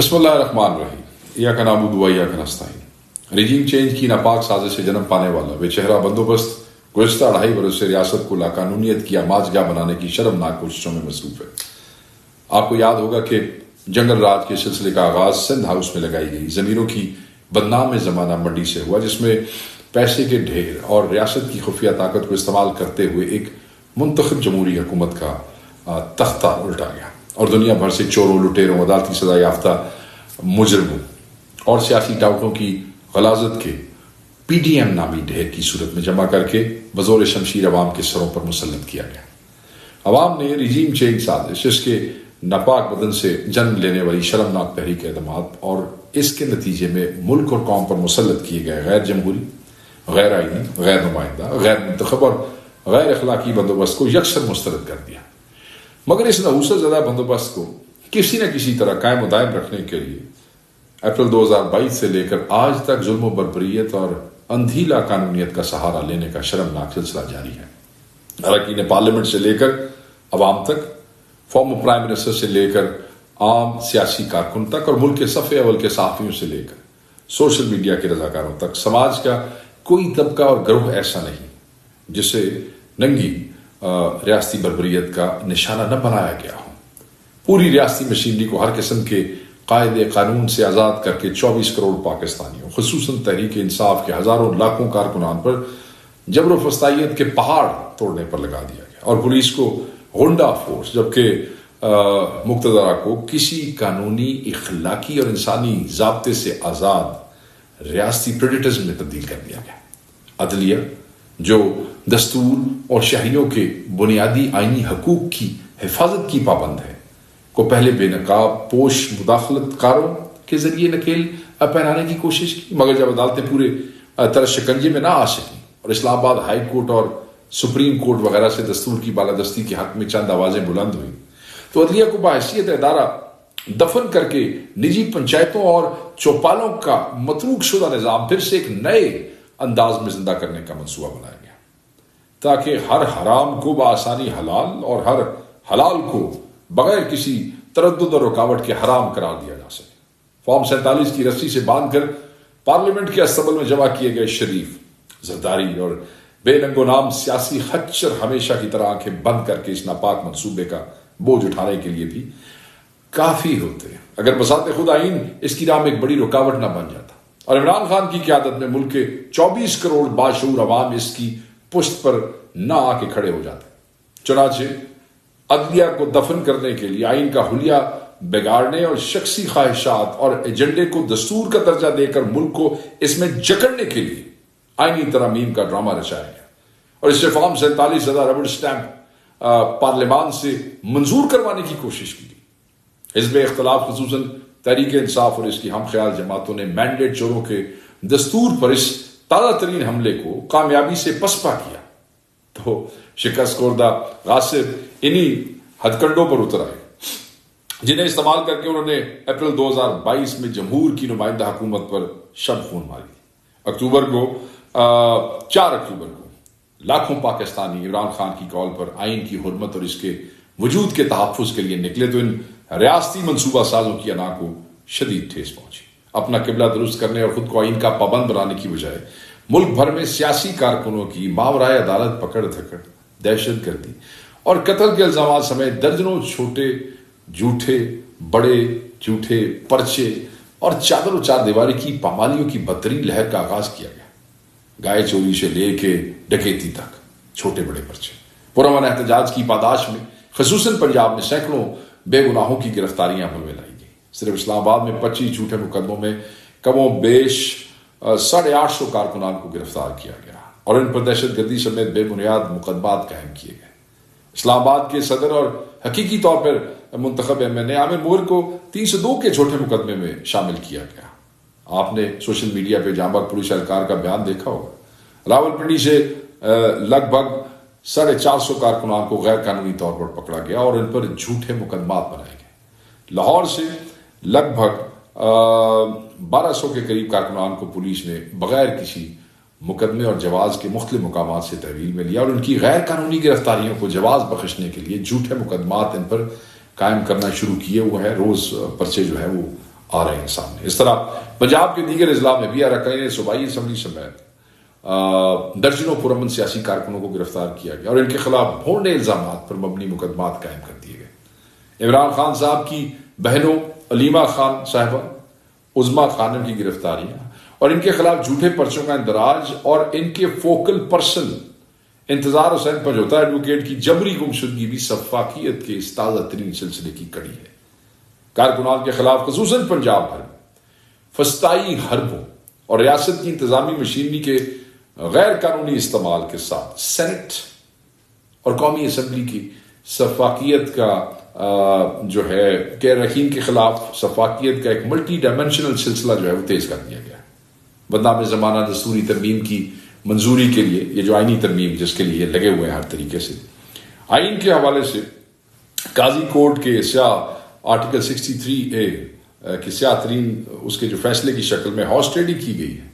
بسم اللہ الرحمن الرحیم ایاک نعبد و ایاک نستعین۔ رجیم چینج کی ناپاک سازش سے جنم پانے والا بے چہرہ بندوبست گزشتہ 2.5 برس سے ریاست کو لاقانونیت کی آماجگاہ بنانے کی شرمناک کوششوں میں مصروف ہے۔ آپ کو یاد ہوگا کہ جنگل راج کے سلسلے کا آغاز سندھ ہاؤس میں لگائی گئی زمینوں کی بدنام زمانہ منڈی سے ہوا، جس میں پیسے کے ڈھیر اور ریاست کی خفیہ طاقت کو استعمال کرتے ہوئے ایک منتخب جمہوری حکومت کا تختہ الٹا گیا اور دنیا بھر سے چوروں، لٹیروں، عدالتی سزا یافتہ مجرموں اور سیاسی ٹاؤٹوں کی غلاظت کے پی ڈی ایم نامی ڈھیر کی صورت میں جمع کر کے بزور شمشیر عوام کے سروں پر مسلط کیا گیا۔ عوام نے رجیم چینج سازش، اس کے ناپاک بدن سے جنم لینے والی شرمناک تحریک اعتماد اور اس کے نتیجے میں ملک اور قوم پر مسلط کیے گئے غیر جمہوری، غیر آئینی، غیر نمائندہ، غیر منتخب اور غیر اخلاقی بندوبست کو یکسر مسترد کر دیا۔ مگر اس نحوست زدہ بندوبست کو کسی نہ کسی طرح قائم و دائم رکھنے کے لیے اپریل 2022 سے لے کر آج تک ظلم و بربریت اور اندھی لاقانونیت کا سہارا لینے کا شرمناک سلسلہ جاری ہے۔ اراکین پارلیمنٹ سے لے کر عوام تک، فارمر پرائم منسٹر سے لے کر عام سیاسی کارکن تک اور ملک کے صف اول کے صحافیوں سے لے کر سوشل میڈیا کے رضاکاروں تک، سماج کا کوئی طبقہ اور گروہ ایسا نہیں جسے ننگی ریاستی بربریت کا نشانہ نہ بنایا گیا ہو۔ پوری ریاستی مشینری کو ہر قسم کے قائد قانون سے آزاد کر کے 24 کروڑ پاکستانیوں، خصوصاً تحریک انصاف کے ہزاروں لاکھوں کارکنان پر جبر و فسطائیت کے پہاڑ توڑنے پر لگا دیا گیا اور پولیس کو غنڈہ فورس جبکہ مقتدرہ کو کسی قانونی، اخلاقی اور انسانی ضابطے سے آزاد ریاستی پریڈیٹرزم میں تبدیل کر دیا گیا۔ عدلیہ جو دستور اور شہریوں کے بنیادی آئینی حقوق کی حفاظت کی پابند ہے کو پہلے بے نقاب پوش مداخلت کاروں کے ذریعے نکیل پہنانے کی کوشش کی، مگر جب عدالتیں پورے طرح شکنجے میں نہ آ سکیں اور اسلام آباد ہائی کورٹ اور سپریم کورٹ وغیرہ سے دستور کی بالادستی کے حق میں چند آوازیں بلند ہوئیں تو عدلیہ کو بحیثیت ادارہ دفن کر کے نجی پنچایتوں اور چوپالوں کا متروک شدہ نظام پھر سے ایک نئے انداز میں زندہ کرنے کا منصوبہ بنایا گیا تاکہ ہر حرام کو بآسانی حلال اور ہر حلال کو بغیر کسی تردد اور رکاوٹ کے حرام قرار دیا جا سکے۔ فارم 47 کی رسی سے باندھ کر پارلیمنٹ کے استقبال میں جمع کیے گئے شریف، زرداری اور بے ننگ و نام سیاسی خچر ہمیشہ کی طرح آنکھیں بند کر کے اس ناپاک منصوبے کا بوجھ اٹھانے کے لیے بھی کافی ہوتے ہیں اگر بذات خود آئین اس کی راہ میں ایک بڑی رکاوٹ نہ بن جاتا اور عمران خان کی قیادت میں ملک کے 24 کروڑ باشعور عوام اس کی پشت پر نہ آ کے کھڑے ہو جاتے۔ چنانچہ عدلیہ کو دفن کرنے کے لیے، آئین کا حلیہ بگاڑنے اور شخصی خواہشات اور ایجنڈے کو دستور کا درجہ دے کر ملک کو اس میں جکڑنے کے لیے آئینی ترامیم کا ڈرامہ رچایا گیا اور اس سے فارم 47 زدہ ربڑ سٹیمپ پارلیمان سے منظور کروانے کی کوشش کی گئی۔ حزب اختلاف خصوصاً تحریک انصاف اور اس کی ہم خیال جماعتوں نے مینڈیٹ چوروں کے دستور پر اس تازہ ترین حملے کو کامیابی سے پسپا کیا تو شکست خوردہ غاصب انہی ہتھ کنڈوں پر اتر آئے جنہیں استعمال کر کے انہوں نے اپریل 2022 میں جمہور کی نمائندہ حکومت پر شب خون ماری۔ 4 اکتوبر کو لاکھوں پاکستانی عمران خان کی کال پر آئین کی حرمت اور اس کے وجود کے تحفظ کے لیے نکلے تو ان ریاستی منصوبہ سازوں کی انا کو شدید ٹھیس پہنچی۔ اپنا قبلہ درست کرنے اور خود کو آئین کا پابند بنانے کی بجائے ملک بھر میں سیاسی کارکنوں کی ماورائے عدالت پکڑ دھکڑ، دہشت گردی اور قتل کے الزامات سمیت درجنوں چھوٹے جھوٹے بڑے جھوٹے پرچے اور چادر و چار دیواری کی پامالیوں کی بدترین لہر کا آغاز کیا گیا۔ گائے چوری سے لے کے ڈکیتی تک چھوٹے بڑے پرچے، پرامن احتجاج کی پاداش میں خصوصاً پنجاب میں سینکڑوں بے گناہوں کی گرفتاریاں عمل میں لائی گئی۔ صرف اسلام آباد میں 25 جھوٹے مقدموں میں کم و بیش 850 کارکنان کو گرفتار کیا گیا اور ان پر دہشت گردی سمیت بے بنیاد مقدمات قائم کیے گئے۔ اسلام آباد کے صدر اور حقیقی طور پر منتخب MNA عامر مور کو 302 کے چھوٹے مقدمے میں شامل کیا گیا۔ آپ نے سوشل میڈیا پہ جاں بحق پولیس اہلکار کا بیان دیکھا ہوگا۔ راولپنڈی سے لگ بھگ 450 کارکنان کو غیر قانونی طور پر پکڑا گیا اور ان پر جھوٹے مقدمات بنائے گئے۔ لاہور سے لگ بھگ 1200 کے قریب کارکنان کو پولیس نے بغیر کسی مقدمے اور جواز کے مختلف مقامات سے تحویل میں لیا اور ان کی غیر قانونی گرفتاریوں کو جواز بخشنے کے لیے جھوٹے مقدمات ان پر قائم کرنا شروع کیے ہوئے ہیں۔ روز پرچے جو ہے وہ آ رہے ہیں سامنے. اس طرح پنجاب کے دیگر اضلاع میں بھی اراکین صوبائی اسمبلی سمیت درجنوں پرامن سیاسی کارکنوں کو گرفتار کیا گیا اور ان کے خلاف بھونڈے الزامات پر مبنی مقدمات قائم کر دیے گئے. عمران خان صاحب کی بہنوں علیمہ خان صاحبہ، عظما خانم کی گرفتاریاں اور ان کے خلاف جھوٹے پرچوں کا اندراج اور ان کے فوکل پرسن انتظار حسین پنجوتا ایڈوکیٹ کی جبری گمشدگی بھی سفاکیت کے اس تازہ ترین سلسلے کی کڑی ہے. کارکنان کے خلاف خصوصاً پنجاب بھر میں فسطائی حربوں اور ریاست کی انتظامی مشینری کے غیر قانونی استعمال کے ساتھ سینٹ اور قومی اسمبلی کی سفاکیت کا جو ہے کہ رکین کے خلاف سفاکیت کا ایک ملٹی ڈائمینشنل سلسلہ جو ہے وہ تیز کر دیا گیا. بدنام زمانہ دستوری ترمیم کی منظوری کے لیے یہ جو آئینی ترمیم جس کے لیے لگے ہوئے ہیں ہر طریقے سے، آئین کے حوالے سے قاضی کورٹ کے سیاہ آرٹیکل 63A کی سیاہ ترین اس کے جو فیصلے کی شکل میں ہارس ٹریڈنگ کی گئی ہے،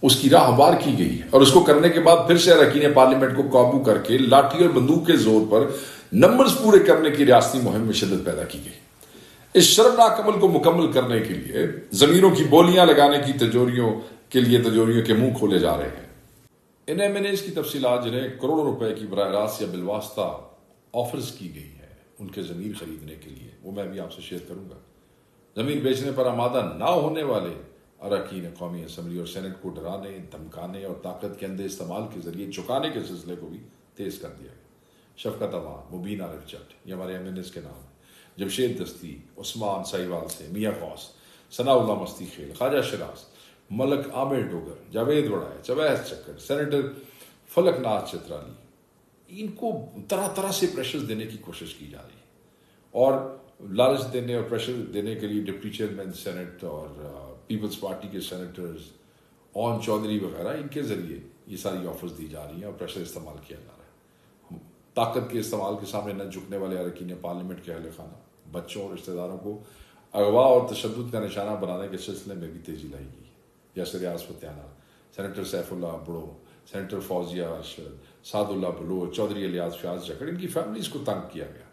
اس کی راہ ہموار کی گئی ہے اور اس کو کرنے کے بعد پھر سے اراکین پارلیمنٹ کو قابو کر کے لاٹھی اور بندوق کے زور پر نمبرز پورے کرنے کی ریاستی مہم میں شدت پیدا کی گئی. اس شرمناک عمل کو مکمل کرنے کے لیے ضمیروں کی بولیاں لگانے کی تجوریوں کے منہ کھولے جا رہے ہیں. ان ایم این ایز کی تفصیلات جنہیں کروڑوں روپے کی براہ راست یا بالواسطہ آفرز کی گئی ہے ان کے ضمیر خریدنے کے لیے، وہ میں بھی آپ سے شیئر کروں گا. ضمیر بیچنے پر آمادہ نہ ہونے والے اراکین قومی اسمبلی اور سینٹ کو ڈرانے، دھمکانے اور طاقت کے اندھے استعمال کے ذریعے چکانے کے سلسلے کو بھی تیز کر دیا گیا. شفقت عوام، مبین عارف جٹ، یہ ہمارے ایم این ایز کے نام ہیں، جمشید دستی، عثمان سائیوال سے، میاں غوث، ثناء اللہ مستی خیل، خواجہ شراز، ملک عامر ڈوگر، جاوید وڑائے، جویز چکر، سینیٹر فلک ناتھ چترالی، ان کو طرح طرح سے پریشر دینے کی کوشش کی جا رہی ہے اور لالچ دینے اور پریشر دینے کے لیے ڈپٹی چیئرمین سینٹ اور پیپلز پارٹی کے سینیٹرز اون چودھری وغیرہ ان کے ذریعے یہ ساری آفرز دی جا رہی ہیں اور پریشر استعمال کیا جا رہا ہے. طاقت کے استعمال کے سامنے نہ جھکنے والے اراکین پارلیمنٹ کے اہل خانہ، بچوں اور رشتہ داروں کو اغوا اور تشدد کا نشانہ بنانے کے سلسلے میں بھی تیزی لائی گئی. یاسر ریاض فتیانہ، سینیٹر سیف اللہ بڑو، سینیٹر فوزیہ ارشد، سعد اللہ بلوچ، چودھری الیاس فیاض جکڑ، ان کی فیملیز کو تنگ کیا گیا،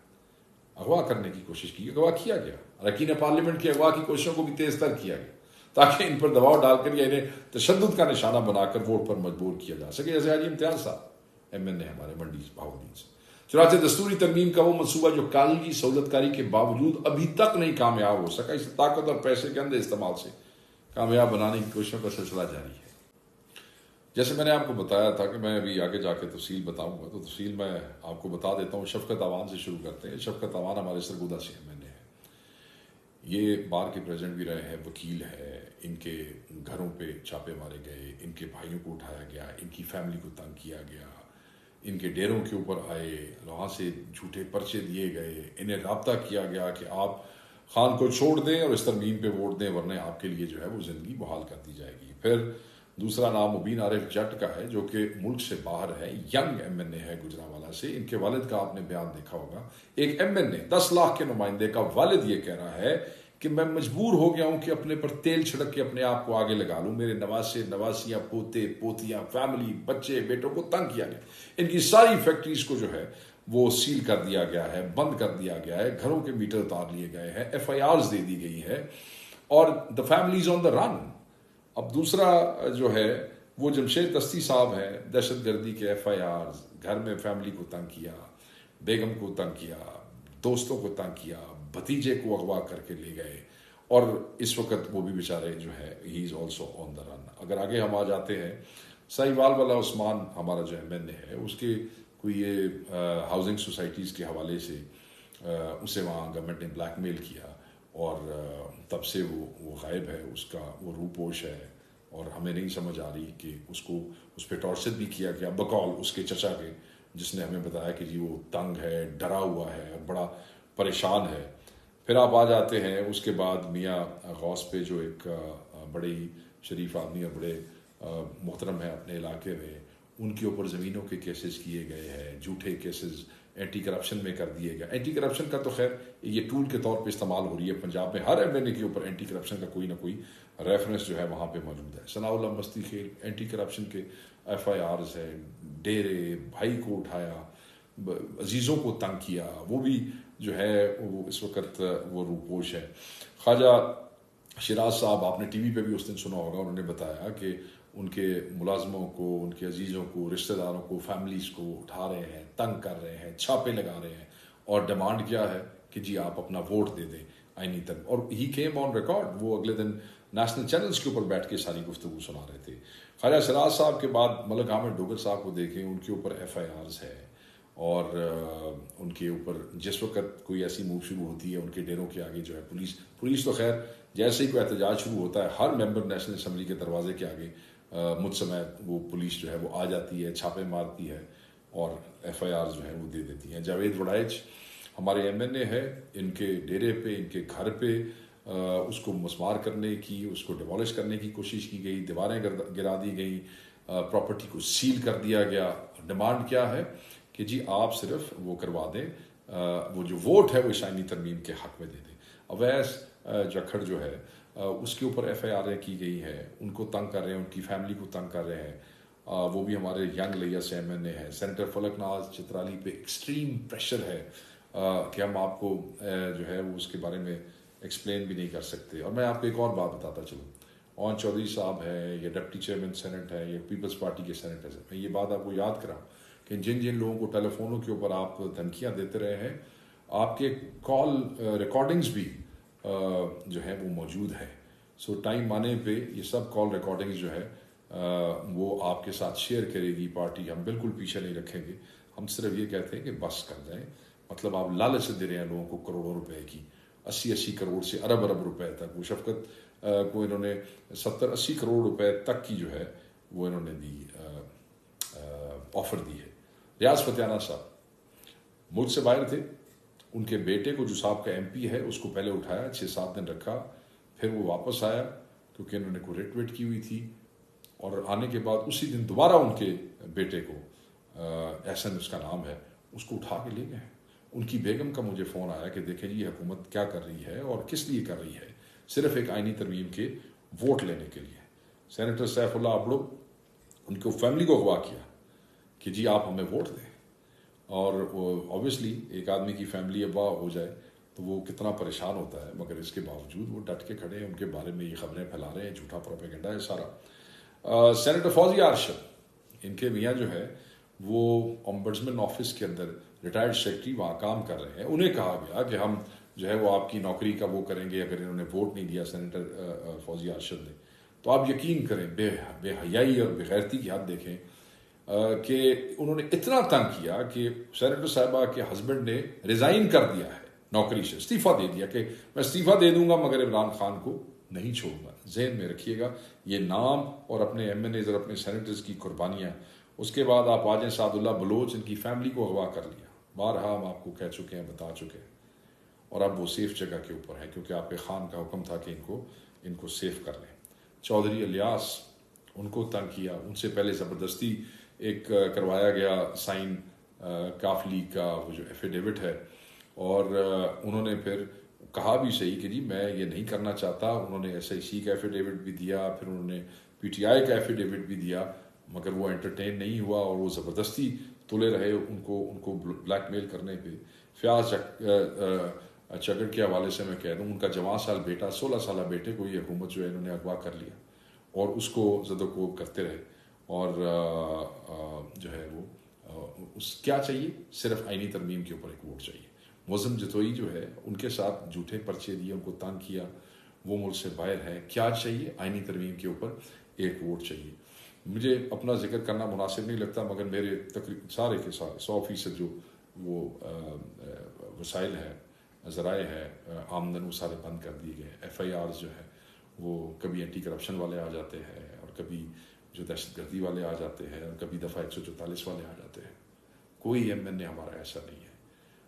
اغوا کرنے کی کوشش کی، اغوا کیا گیا. اراکین پارلیمنٹ کی اغوا کی کوششوں کو بھی تیز تر کیا گیا تاکہ ان پر دباؤ ڈال کر یا انہیں تشدد کا نشانہ بنا کر ووٹ پر مجبور کیا جا سکے. جیسے حاجی امتیاز صاحب ایم این اے ہمارے منڈی بہاولپور سے. چنانچہ دستوری ترمیم کا وہ منصوبہ جو کالجی سہولت کاری کے باوجود ابھی تک نہیں کامیاب ہو سکا، اس طاقت اور پیسے کے اندھے استعمال سے کامیاب بنانے کی کوششوں کا سلسلہ جاری ہے. جیسے میں نے آپ کو بتایا تھا کہ میں ابھی آگے جا کے تفصیل بتاؤں گا، تو تفصیل میں آپ کو بتا دیتا ہوں. شفقت عوان سے شروع کرتے ہیں. شفقت عوان ہمارے سرگودا سے ایم این اے ہے. یہ بار کے پریزیڈنٹ بھی رہے ہیں، وکیل ہے. ان کے گھروں پہ چھاپے مارے گئے، ان کے بھائیوں کو اٹھایا گیا، ان کی فیملی کو تنگ کیا گیا، ان کے ڈیروں کے اوپر آئے، وہاں سے جھوٹے پرچے دیے گئے، انہیں رابطہ کیا گیا کہ آپ خان کو چھوڑ دیں اور اس ترمیم پہ ووٹ دیں ورنہ آپ کے لیے جو ہے وہ زندگی بحال کر دی جائے گی. پھر دوسرا نام مبین عارف جٹ کا ہے جو کہ ملک سے باہر ہے، ینگ ایم این اے ہے گجرانوالہ سے. ان کے والد کا آپ نے بیان دیکھا ہوگا. ایک ایم این اے 10 لاکھ کے نمائندے کا والد یہ کہہ رہا ہے کہ میں مجبور ہو گیا ہوں کہ اپنے پر تیل چھڑک کے اپنے آپ کو آگے لگا لوں. میرے نواسے، نواسیاں، پوتے، پوتیاں، فیملی، بچے، بیٹوں کو تنگ کیا گیا. ان کی ساری فیکٹریز کو جو ہے وہ سیل کر دیا گیا ہے، بند کر دیا گیا ہے، گھروں کے میٹر اتار لیے گئے ہیں، ایف آئی آرز دے دی گئی ہے اور دا فیملیز آن دا رن. اب دوسرا جو ہے وہ جمشید دستی صاحب ہیں، دہشت گردی کے ایف آئی آرز، گھر میں فیملی کو تنگ کیا، بیگم کو تنگ کیا، دوستوں کو تنگ کیا، بھتیجے کو اغوا کر کے لے گئے اور اس وقت وہ بھی بیچارے جو ہے ہی از آلسو آن دا رن. اگر آگے ہم آ جاتے ہیں، سائیوال والا عثمان ہمارا جو ایم این اے ہے، اس کے کوئی یہ ہاؤسنگ سوسائٹیز کے حوالے سے اسے وہاں گورنمنٹ نے بلیک میل کیا اور تب سے وہ غائب ہے، اس کا وہ روپوش ہے اور ہمیں نہیں سمجھ آ رہی کہ اس کو اس پہ ٹارچر بھی کیا گیا بقول اس کے چچا کے، جس نے ہمیں بتایا کہ جی وہ تنگ ہے، ڈرا ہوا ہے، بڑا پریشان ہے. پھر آپ آ جاتے ہیں اس کے بعد میاں غوث پہ جو ایک بڑے ہی شریف آدمی اور بڑے محترم ہیں اپنے علاقے میں، ان کے اوپر زمینوں کے کیسز کیے گئے ہیں، جھوٹے کیسز اینٹی کرپشن میں کر دیے گئے. اینٹی کرپشن کا تو خیر یہ ٹول کے طور پہ استعمال ہو رہی ہے پنجاب میں، ہر ایم این اے کے اوپر اینٹی کرپشن کا کوئی نہ کوئی ریفرنس جو ہے وہاں پہ موجود ہے. ثناء اللہ مستی خیل، اینٹی کرپشن کے ایف آئی آرز ہے، ڈیرے، بھائی کو اٹھایا، عزیزوں کو تنگ کیا، وہ بھی جو ہے وہ اس وقت وہ روپوش ہے. خواجہ شیراز صاحب آپ نے ٹی وی پہ بھی اس دن سنا ہوگا، انہوں نے بتایا کہ ان کے ملازموں کو، ان کے عزیزوں کو، رشتہ داروں کو، فیملیز کو اٹھا رہے ہیں، تنگ کر رہے ہیں، چھاپے لگا رہے ہیں، اور ڈیمانڈ کیا ہے کہ جی آپ اپنا ووٹ دے دیں آئینی تک. اور ہی کیم آن ریکارڈ، وہ اگلے دن نیشنل چینلز کے اوپر بیٹھ کے ساری گفتگو سنا رہے تھے. خواجہ سراج صاحب کے بعد ملک حامد ڈوگر صاحب کو دیکھیں، ان کے اوپر ایف آئی آرز ہے، اور ان کے اوپر جس وقت کوئی ایسی موو شروع ہوتی ہے ان کے ڈیروں کے آگے جو ہے پولیس تو خیر جیسے ہی کوئی احتجاج شروع ہوتا ہے ہر ممبر نیشنل اسمبلی کے دروازے کے آگے مجھ سمیت وہ پولیس جو ہے وہ آ جاتی ہے، چھاپے مارتی ہے اور ایف آئی آر جو ہے وہ دے دیتی ہیں. جاوید وڑائچ ہمارے ایم این اے ہے، ان کے ڈیرے پہ، ان کے گھر پہ اس کو مسمار کرنے کی، اس کو ڈیمولش کرنے کی کوشش کی گئی، دیواریں گرا دی گئیں، پراپرٹی کو سیل کر دیا گیا. ڈیمانڈ کیا ہے کہ جی آپ صرف وہ کروا دیں، وہ جو ووٹ ہے وہ آئینی ترمیم کے حق میں دے دیں. اویس جکھڑ جو ہے اس کے اوپر ایف آئی آریں کی گئی ہے، ان کو تنگ کر رہے ہیں، ان کی فیملی کو تنگ کر رہے ہیں. وہ بھی ہمارے ینگ لیا سے ایم این اے ہے. سینیٹر فلک ناز چترالی پہ ایکسٹریم پریشر ہے کہ ہم آپ کو جو ہے وہ اس کے بارے میں ایکسپلین بھی نہیں کر سکتے. اور میں آپ کو ایک اور بات بتاتا چلوں، اون چودھری صاحب ہیں یا ڈپٹی چیئرمین سینٹ ہے یا پیپلز پارٹی کے سینیٹرز ہیں، میں یہ بات آپ کو یاد کراؤں کہ جن لوگوں کو ٹیلی فونوں کے اوپر آپ دھمکیاں دیتے رہے ہیں، آپ کے کال ریکارڈنگز بھی جو ہے وہ موجود ہے. سو ٹائم آنے پہ یہ سب کال ریکارڈنگز جو ہے وہ آپ کے ساتھ شیئر کرے گی پارٹی. ہم بالکل پیچھے نہیں رکھیں گے، ہم صرف یہ کہتے ہیں کہ بس کر جائیں. مطلب آپ لالچ دے رہے ہیں لوگوں کو کروڑوں روپے کی، 80 کروڑ سے ارب روپے تک. وہ شفقت کو انہوں نے 70-80 کروڑ روپے تک کی جو ہے وہ انہوں نے دی آفر دی ہے. ریاض فتیانہ صاحب ملک سے باہر تھے، ان کے بیٹے کو جو صاحب کا ایم پی ہے اس کو پہلے اٹھایا، 6-7 دن رکھا، پھر وہ واپس آیا کیونکہ انہوں نے کوئی ریٹ ویٹ کی ہوئی تھی، اور آنے کے بعد اسی دن دوبارہ ان کے بیٹے کو احسن اس کا نام ہے، اس کو اٹھا کے لے گئے. ان کی بیگم کا مجھے فون آیا کہ دیکھیں جی حکومت کیا کر رہی ہے اور کس لیے کر رہی ہے، صرف ایک آئینی ترمیم کے ووٹ لینے کے لیے. سینیٹر سیف اللہ ابڑو، ان کو فیملی کو اغوا کیا کہ جی آپ ہمیں ووٹ دیں. اور اوبیسلی ایک آدمی کی فیملی اغوا ہو جائے تو وہ کتنا پریشان ہوتا ہے، مگر اس کے باوجود وہ ڈٹ کے کھڑے ہیں، ان کے بارے میں یہ خبریں پھیلا رہے ہیں، جھوٹا پروپیگنڈا ہے سارا. سینیٹر فوزیہ ارشد، ان کے میاں جو ہے وہ امبڈسمن آفس کے اندر ریٹائرڈ سیکرٹری وہاں کام کر رہے ہیں. انہیں کہا گیا کہ ہم جو ہے وہ آپ کی نوکری کا وہ کریں گے اگر انہوں نے ووٹ نہیں دیا سینیٹر فوزیہ ارشد نے. تو آپ یقین کریں، بے حیائی اور بے غیرتی کی حد دیکھیں کہ انہوں نے اتنا تنگ کیا کہ سینیٹر صاحبہ کے ہسبینڈ نے ریزائن کر دیا ہے نوکری سے، استعفیٰ دے دیا کہ میں استعفیٰ دے دوں گا مگر عمران خان کو نہیں چھوڑوں گا. ذہن میں رکھیے گا یہ نام اور اپنے ایم این ایز اور اپنے سینیٹرز کی قربانیاں. اس کے بعد آپ آ جائیں سعد اللہ بلوچ، ان کی فیملی کو اغوا کر لیا. بارہا ہم آپ کو کہہ چکے ہیں، بتا چکے ہیں، اور اب وہ سیف جگہ کے اوپر ہے کیونکہ آپ کے خان کا حکم تھا کہ ان کو سیف کر لیں. چودھری الیاس، ان کو تنگ کیا، ان سے پہلے زبردستی ایک کروایا گیا سائن کاف لیگ کا وہ جو ایفیڈیوٹ ہے، اور انہوں نے پھر کہا بھی صحیح کہ جی میں یہ نہیں کرنا چاہتا. انہوں نے ایس آئی سی کا ایفیڈیوٹ بھی دیا، پھر انہوں نے پی ٹی آئی کا ایفیڈیوٹ بھی دیا، مگر وہ انٹرٹین نہیں ہوا اور وہ زبردستی تلے رہے ان کو بلیک میل کرنے پہ. فیاض چکر کے حوالے سے میں کہہ دوں، ان کا جوان سال بیٹا، 16 سالہ بیٹے کو یہ حکومت جو ہے انہوں نے اغوا کر لیا اور اس کو زد و کوب کرتے رہے. اور جو ہے وہ کیا چاہیے، صرف آئینی ترمیم کے اوپر ایک ووٹ چاہیے. معظم جتوئی جو ہے ان کے ساتھ جھوٹے پرچے دیے، ان کو تنگ کیا، وہ ملک سے باہر ہیں. کیا چاہیے، آئینی ترمیم کے اوپر ایک ووٹ چاہیے. مجھے اپنا ذکر کرنا مناسب نہیں لگتا مگر میرے تقریباً سارے کے سارے 100% جو وہ وسائل ہیں، ذرائع ہیں آمدن، وہ سارے بند کر دیے گئے. ایف آئی آرز جو ہے وہ کبھی اینٹی کرپشن والے آ جاتے ہیں اور کبھی جو دہشت گردی والے آ جاتے ہیں اور کبھی دفعہ 144 والے آ جاتے ہیں. کوئی ایم این اے ہمارا ایسا نہیں ہے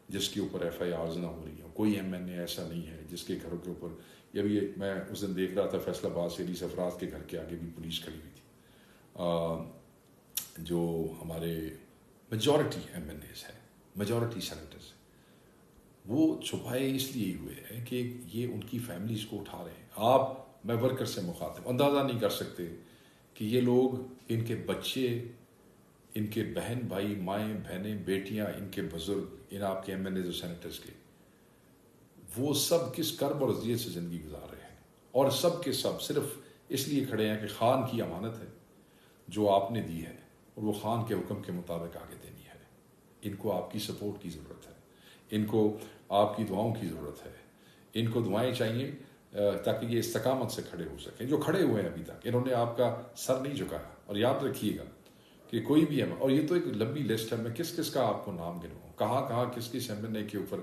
جس کے اوپر ایف آئی آرز نہ ہو رہی ہوں. کوئی ایم این اے ایسا نہیں ہے جس کے گھروں کے اوپر، یہ بھی میں اس دن دیکھ رہا تھا فیصل آباد سے علی سفراز کے گھر کے آگے بھی پولیس کھڑی ہوئی تھی. جو ہمارے میجورٹی ایم این ایز ہیں، میجورٹی سینیٹرز، وہ چھپائے اس لیے ہوئے ہیں کہ یہ ان کی فیملیز کو اٹھا رہے ہیں. آپ، میں ورکر سے مخاطب، اندازہ نہیں کر سکتے کہ یہ لوگ، ان کے بچے، ان کے بہن بھائی، مائیں بہنیں، بیٹیاں، ان کے بزرگ، ان آپ کے ایم این ایز اور سینیٹرز کے، وہ سب کس کرب اور اذیت سے زندگی گزار رہے ہیں. اور سب کے سب صرف اس لیے کھڑے ہیں کہ خان کی امانت ہے جو آپ نے دی ہے اور وہ خان کے حکم کے مطابق آگے دینی ہے. ان کو آپ کی سپورٹ کی ضرورت ہے, ان کو آپ کی دعاؤں کی ضرورت ہے, ان کو دعائیں چاہیے تاکہ یہ استقامت سے کھڑے ہو سکیں. جو کھڑے ہوئے ہیں ابھی تک, انہوں نے آپ کا سر نہیں جھکایا. اور یاد رکھیے گا کہ کوئی بھی ہے, اور یہ تو ایک لمبی لسٹ ہے, میں کس کس کا آپ کو نام گنوں, کہاں کہاں کس کس ایم این اے کے اوپر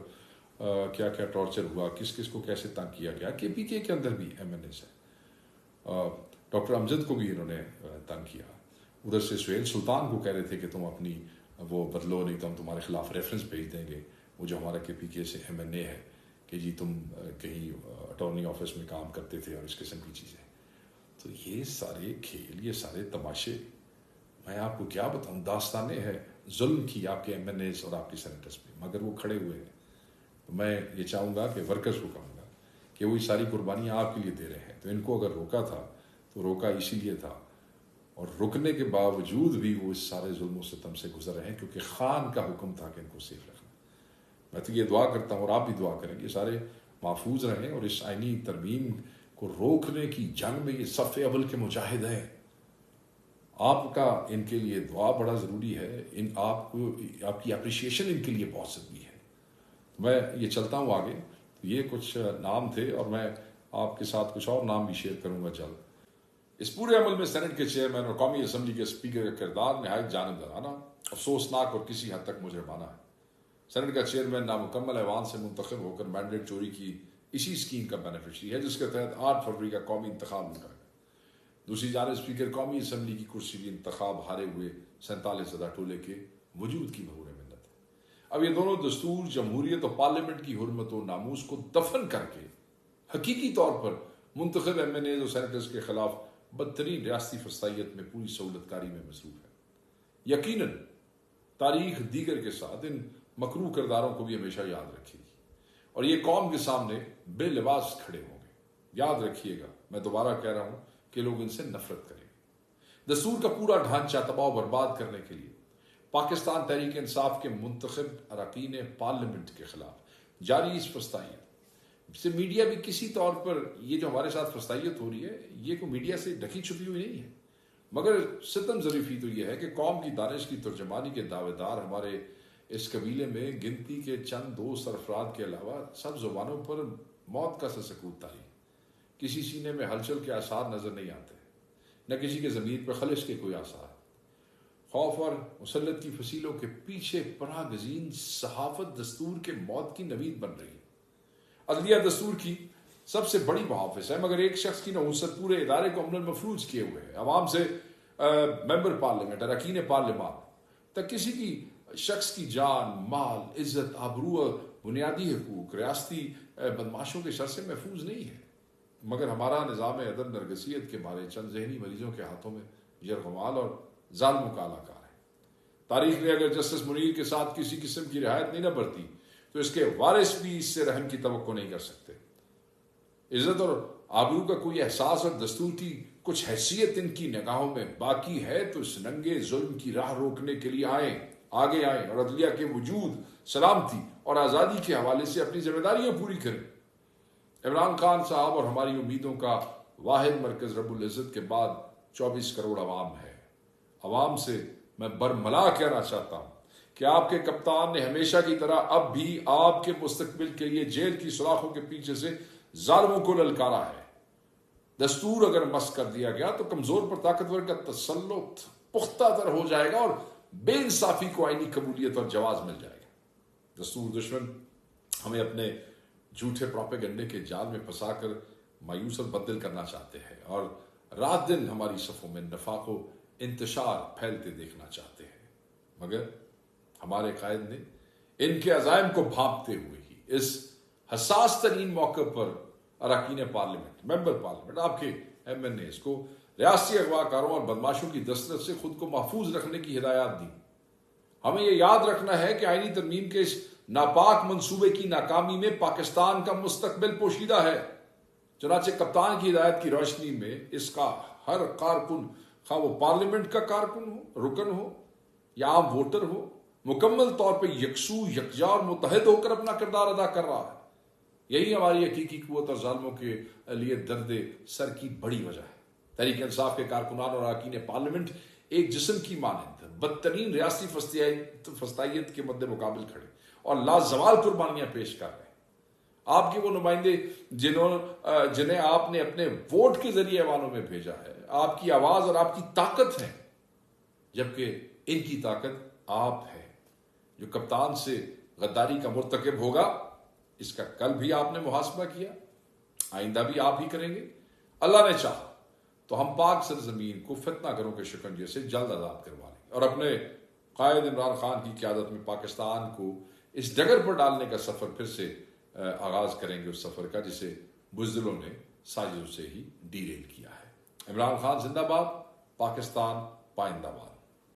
کیا کیا ٹارچر ہوا, کس کس کو کیسے تنگ کیا گیا. کے پی کے اندر بھی ایم این ایز ہے, ڈاکٹر امجد کو بھی انہوں نے تنگ کیا. ادھر سے سہیل سلطان کو کہہ رہے تھے کہ تم اپنی وہ بدلو نہیں تو ہم تمہارے خلاف ریفرنس بھیج دیں گے, وہ جو ہمارا کے پی کے سے ایم این اے ہے, کہ جی تم کہیں اٹارنی آفس میں کام کرتے تھے اور اس قسم کی چیزیں. تو یہ سارے کھیل, یہ سارے تماشے, میں آپ کو کیا بتاؤں, داستانیں ہیں ظلم کی آپ کے ایم این ایز اور آپ کے سینیٹرز پہ, مگر وہ کھڑے ہوئے ہیں. تو میں یہ چاہوں گا کہ ورکرز کو کہوں گا کہ وہ ساری قربانیاں آپ کے لیے دے رہے ہیں, تو ان کو اگر روکا تھا تو روکا اسی لیے تھا, اور رکنے کے باوجود بھی وہ اس سارے ظلم و ستم سے گزر رہے ہیں کیونکہ خان کا حکم تھا کہ ان کو سیف رکھنا. میں تو یہ دعا کرتا ہوں اور آپ بھی دعا کریں کہ سارے محفوظ رہیں, اور اس آئینی ترمیم کو روکنے کی جنگ میں یہ صف اول کے مجاہد ہیں. آپ کا ان کے لیے دعا بڑا ضروری ہے, ان آپ کو آپ کی اپریشیشن ان کے لیے بہت ضروری ہے. میں یہ چلتا ہوں آگے. یہ کچھ نام تھے اور میں آپ کے ساتھ کچھ اور نام بھی شیئر کروں گا جلد. اس پورے عمل میں سینٹ کے چیئرمین اور قومی اسمبلی کے اسپیکر کا کردار نہایت جانبدارانہ, افسوسناک اور کسی حد تک مجرمانہ ہے. سینٹ کا چیئرمین نامکمل ایوان سے منتخب ہو کر مینڈیٹ چوری کی اسی اسکیم کا بینیفیشری ہے جس کے تحت 8 فروری کا قومی انتخاب لکھا گیا. دوسری جانب اسپیکر قومی اسمبلی کی کرسی کی انتخاب ہارے ہوئے 47 زدہ ٹولے کے وجود کی بھرپور منت ہے. اب یہ دونوں دستور, جمہوریت اور پارلیمنٹ کی حرمت و ناموس کو دفن کر کے حقیقی طور پر منتخب ایم این ایز اور سینیٹرز کے خلاف بدترین ریاستی فسطائیت میں پوری سہولت کاری میں مصروف ہے. یقیناً تاریخ دیگر کے ساتھ ان مکروہ کرداروں کو بھی ہمیشہ یاد رکھے گی اور یہ قوم کے سامنے بے لباس کھڑے ہوں گے. یاد رکھیے گا, میں دوبارہ کہہ رہا ہوں کہ لوگ ان سے نفرت کریں گے. دستور کا پورا ڈھانچہ تباہ و برباد کرنے کے لیے پاکستان تحریک انصاف کے منتخب اراکین پارلیمنٹ کے خلاف جاری اس فسطائیت سے میڈیا بھی کسی طور پر, یہ جو ہمارے ساتھ فسطائیت ہو رہی ہے یہ کوئی میڈیا سے ڈھکی چھپی ہوئی نہیں ہے, مگر ستم ظریفی تو یہ ہے کہ قوم کی دانش کی ترجمانی کے دعوے دار ہمارے اس قبیلے میں گنتی کے چند دوست افراد کے علاوہ سب زبانوں پر موت کا سکوت تاری. کسی سینے میں ہلچل کے آثار نظر نہیں آتے, نہ کسی کے ضمیر پہ خلش کے کوئی آثار. خوف اور مسلط کی فصیلوں کے پیچھے پناہ گزین صحافت دستور کے موت کی نوید بن رہی ہے. عدلیہ دستور کی سب سے بڑی محافظ ہے, مگر ایک شخص کی نحوست پورے ادارے کو عملاً مفلوج کیے ہوئے ہے. عوام سے ممبر پارلیمنٹ, اراکین پارلیمان تک کسی کی شخص کی جان, مال, عزت, آبرو, بنیادی حقوق ریاستی بدماشوں کے شر سے محفوظ نہیں ہے. مگر ہمارا نظام عدم نرگسیت کے مارے چند ذہنی مریضوں کے ہاتھوں میں یرغمال اور ظالم کالا کار ہے. تاریخ نے اگر جسٹس منیر کے ساتھ کسی قسم کی رعایت نہیں نہ برتی تو اس کے وارث بھی اس سے رحم کی توقع نہیں کر سکتے. عزت اور آبرو کا کوئی احساس اور دستور کی کچھ حیثیت ان کی نگاہوں میں باقی ہے تو اس ننگے ظلم کی راہ روکنے کے لیے آگے آئیں اور عدلیہ کے وجود, سلامتی اور آزادی کے حوالے سے اپنی ذمہ داریاں پوری کریں. عمران خان صاحب اور ہماری امیدوں کا واحد مرکز رب العزت کے بعد 24 کروڑ عوام ہے. عوام سے میں برملا کہنا چاہتا ہوں کہ آپ کے کپتان نے ہمیشہ کی طرح اب بھی آپ کے مستقبل کے لیے جیل کی سوراخوں کے پیچھے سے ظالموں کو للکارا ہے. دستور اگر مس کر دیا گیا تو کمزور پر طاقتور کا تسلط پختہ تر ہو جائے گا اور بے انصافی کو آئینی قبولیت اور جواز مل جائے گا. دستور دشمن ہمیں اپنے جھوٹے پروپیگنڈے کے جال میں پھنسا کر مایوس اور بدل کرنا چاہتے ہیں اور رات دن ہماری صفوں میں نفاق و انتشار پھیلتے دیکھنا چاہتے ہیں. مگر ہمارے قائد نے ان کے عزائم کو بھانپتے ہوئے ہی اس حساس ترین موقع پر اراکین پارلیمنٹ, ممبر پارلیمنٹ, آپ کے ایم این ایز کو ریاستی اغوا کاروں اور بدماشوں کی دسترس سے خود کو محفوظ رکھنے کی ہدایات دی. ہمیں یہ یاد رکھنا ہے کہ آئینی ترمیم کے اس ناپاک منصوبے کی ناکامی میں پاکستان کا مستقبل پوشیدہ ہے. چنانچہ کپتان کی ہدایت کی روشنی میں اس کا ہر کارکن, خواہ وہ پارلیمنٹ کا کارکن ہو, رکن ہو یا عام ووٹر ہو, مکمل طور پہ یکسو, یکجا اور متحد ہو کر اپنا کردار ادا کر رہا ہے. یہی ہماری حقیقی قوت اور ظالموں کے لیے درد سر کی بڑی وجہ ہے۔ تحریک انصاف کے کارکنان اور اراکین پارلیمنٹ ایک جسم کی مانند بدترین ریاستی فسطائیت کے مد مقابل کھڑے اور لازوال قربانیاں پیش کر رہے ہیں۔ آپ کے وہ نمائندے جنہیں آپ نے اپنے ووٹ کے ذریعے ایوانوں میں بھیجا ہے، آپ کی آواز اور آپ کی طاقت ہے، جبکہ ان کی طاقت آپ ہے۔ جو کپتان سے غداری کا مرتکب ہوگا، اس کا کل بھی آپ نے محاسبہ کیا، آئندہ بھی آپ ہی کریں گے۔ اللہ نے چاہا تو ہم پاک سرزمین کو فتنہ گروں کے شکنجے سے جلد آزاد کروا لیں گے اور اپنے قائد عمران خان کی قیادت میں پاکستان کو اس ڈگر پر ڈالنے کا سفر پھر سے آغاز کریں گے، اس سفر کا جسے بزدلوں نے سازشوں سے ہی ڈیریل کیا ہے۔ عمران خان زندہ باد، پاکستان پائندہ باد۔